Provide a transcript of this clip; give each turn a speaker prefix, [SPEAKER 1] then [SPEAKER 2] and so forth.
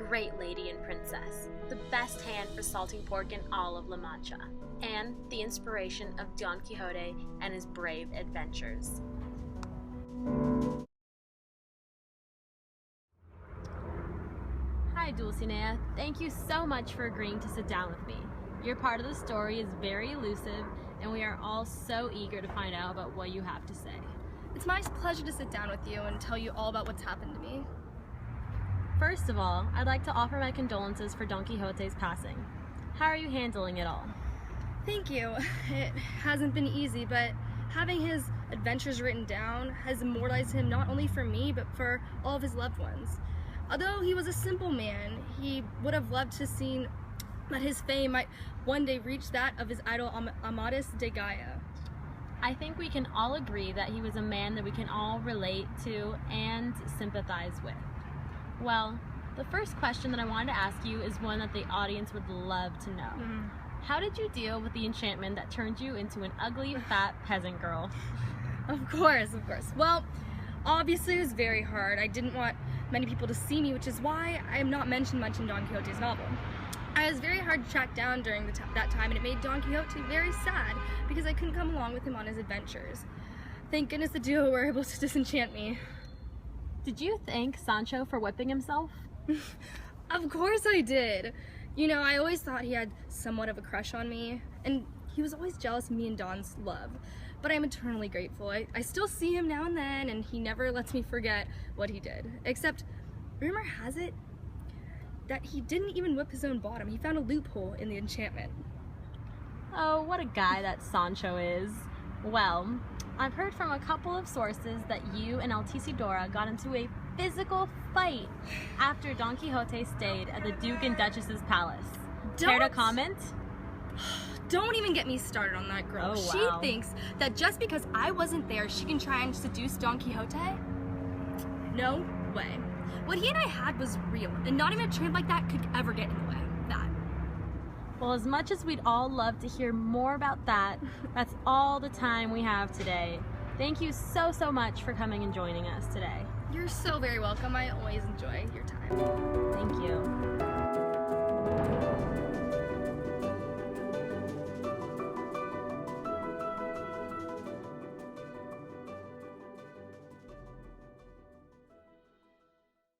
[SPEAKER 1] great lady and princess, the best hand for salting pork in all of La Mancha, and the inspiration of Don Quixote and his brave adventures. Hi Dulcinea, thank you so much for agreeing to sit down with me. Your part of the story is very elusive, and we are all so eager to find out about what you have to say.
[SPEAKER 2] It's my pleasure to sit down with you and tell you all about what's happened to me.
[SPEAKER 1] First of all, I'd like to offer my condolences for Don Quixote's passing. How are you handling it all?
[SPEAKER 2] Thank you. It hasn't been easy, but having his adventures written down has immortalized him not only for me, but for all of his loved ones. Although he was a simple man, he would have loved to have seen that his fame might one day reach that of his idol Amadis de Gaia.
[SPEAKER 1] I think we can all agree that he was a man that we can all relate to and sympathize with. Well, the first question that I wanted to ask you is one that the audience would love to know. How did you deal with the enchantment that turned you into an ugly, fat peasant girl?
[SPEAKER 2] Of course. Well, obviously it was very hard. I didn't want many people to see me, which is why I am not mentioned much in Don Quixote's novel. I was very hard to track down during that time, and it made Don Quixote very sad because I couldn't come along with him on his adventures. Thank goodness the duo were able to disenchant me.
[SPEAKER 1] Did you thank Sancho for whipping himself?
[SPEAKER 2] Of course I did. You know, I always thought he had somewhat of a crush on me, and he was always jealous of me and Don's love. But I'm eternally grateful. I still see him now and then, and he never lets me forget what he did. Except, rumor has it that he didn't even whip his own bottom. He found a loophole in the enchantment.
[SPEAKER 1] Oh, what a guy that Sancho is. Well, I've heard from a couple of sources that you and Altisidora got into a physical fight after Don Quixote stayed at the Duke and Duchess's palace. Care to comment?
[SPEAKER 2] Don't even get me started on that girl.
[SPEAKER 1] Oh, wow.
[SPEAKER 2] She thinks that just because I wasn't there, she can try and seduce Don Quixote? No way. What he and I had was real, and not even a tramp like that could ever get in the way. That.
[SPEAKER 1] Well, as much as we'd all love to hear more about that, that's all the time we have today. Thank you so much for coming and joining us today.
[SPEAKER 2] You're so very welcome. I always enjoy your time.
[SPEAKER 1] Thank you.